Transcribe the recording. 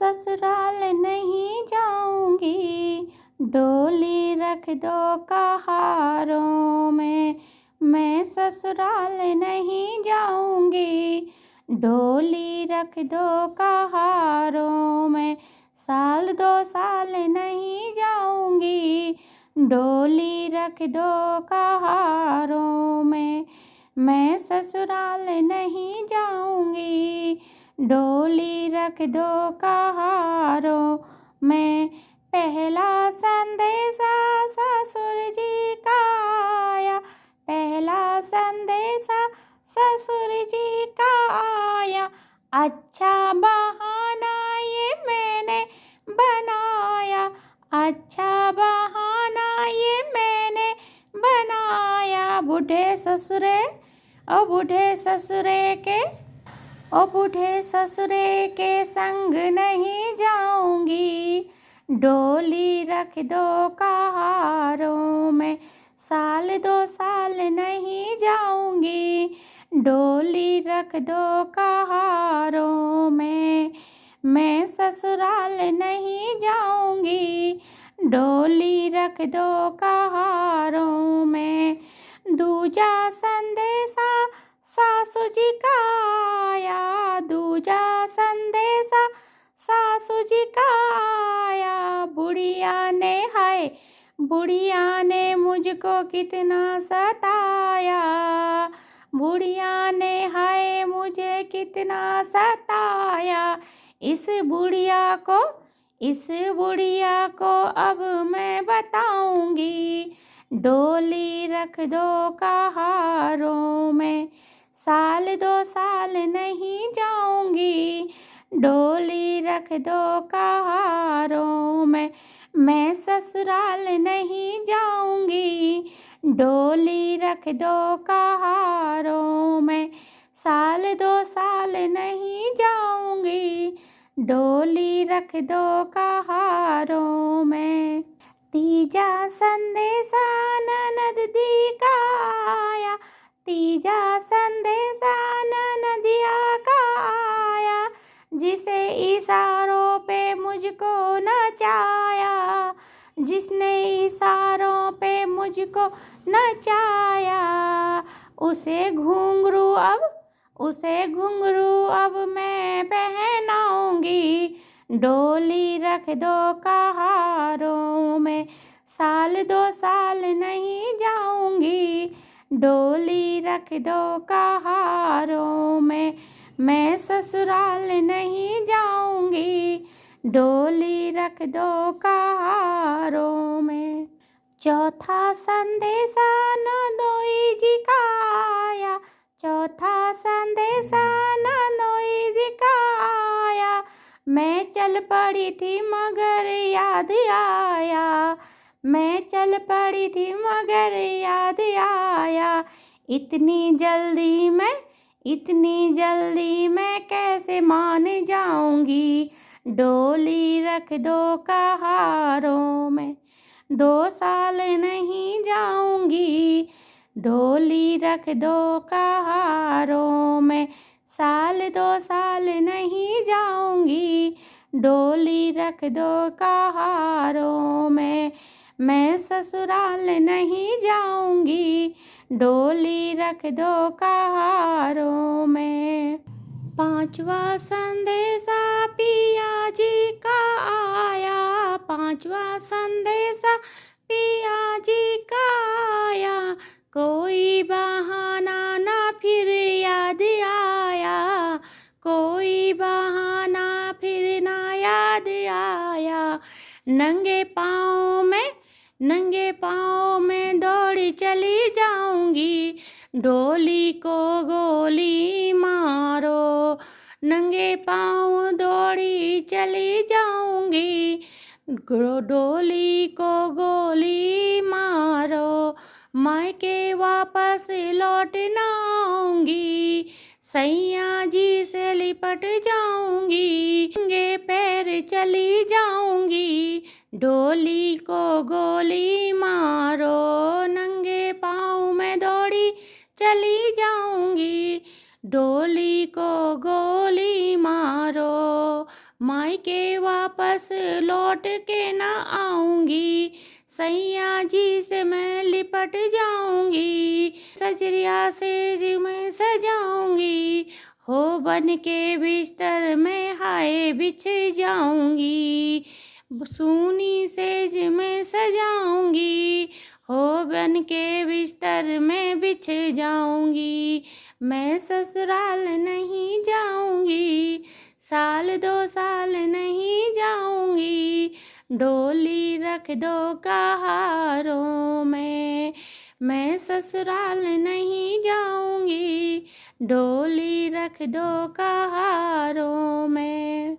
ससुराल नहीं जाऊंगी, डोली रख दो कहारों में। मैं ससुराल नहीं जाऊंगी, डोली रख दो कहारों में। साल 2 साल नहीं जाऊंगी, डोली रख दो कहारों में। मैं ससुराल नहीं जाऊंगी, डोली रख दो कहारों में। पहला संदेशा ससुर जी का आया, पहला संदेशा ससुर जी का आया। अच्छा बहाना ये मैंने बनाया, अच्छा बहाना ये मैंने बनाया। बूढ़े ससुरे ओ बूढ़े ससुरे के ओ बूढ़े ससुरे के संग नहीं जाऊंगी, डोली रख दो कहारों में। साल 2 साल नहीं जाऊंगी, डोली रख दो कहारों में। मैं ससुराल नहीं जाऊंगी, डोली रख दो कहारों में। दूजा संदेशा सासू जी का आया, दूजा संदेशा सासू जी का आया। बुढ़िया ने हाय, बुढ़िया ने मुझको कितना सताया, बुढ़िया ने हाय मुझे कितना सताया। इस बुढ़िया को अब मैं बताऊंगी, डोली रख दो कहारों में। साल 2 साल नहीं जाऊंगी, डोली रख दो कहारों में। मैं ससुराल नहीं जाऊंगी, डोली रख दो कहारों में। साल 2 साल नहीं जाऊंगी, डोली रख दो कहारों में। तीजा संदेशा ननद दी का आया, तीजा संदेशा ननदिया का आया। जिसे इशारों पे मुझको नचाया, जिसने इशारों पे मुझको नचाया। उसे घुंघरू अब मैं पहनाऊंगी, डोली रख दो कहारों में। साल 2 साल नहीं जाऊंगी, डोली रख दो कहारों में। मैं ससुराल नहीं जाऊंगी, डोली रख दो कहारों में। चौथा संदेशा नंदोई जी का आया, चौथा संदेशा नंदोई जी का आया। मैं चल पड़ी थी मगर याद आया, मैं चल पड़ी थी मगर याद आया। इतनी जल्दी मैं कैसे मान जाऊंगी, डोली रख दो कहारों में। 2 साल नहीं जाऊंगी, डोली रख दो कहारों में। साल 2 साल नहीं जाऊंगी, डोली रख दो कहारों में। मैं ससुराल नहीं जाऊंगी, डोली रख दो कहारों में। पांचवा संदेशा पिया जी का आया, पांचवा संदेशा पिया जी का आया। कोई बहाना ना फिर याद आया, कोई बहाना फिर ना याद आया। नंगे पाँव में दौड़ी चली जाऊंगी, डोली को गोली मारो। नंगे पाँव दौड़ी चली जाऊंगी, डोली को गोली मारो। मायके वापस लौट ना आऊंगी, सैया जी से लिपट जाऊंगी। नंगे पैर चली जाऊंगी, डोली को गोली मारो। नंगे पाँव में दौड़ी चली जाऊंगी, डोली को गोली मारो। मायके वापस लौट के ना आऊंगी, सैया जी से मैं लिपट जाऊंगी, सजरिया से जी मैं सजाऊंगी, हो बन के बिस्तर में हाय बिछ जाऊंगी, सूनी सेज में सजाऊंगी, हो बन के बिस्तर में बिछ जाऊंगी, मैं ससुराल नहीं जाऊंगी, साल 2 साल नहीं जाऊंगी, डोली रख दो कहारों में, मैं ससुराल नहीं जाऊंगी, डोली रख दो कहारों में।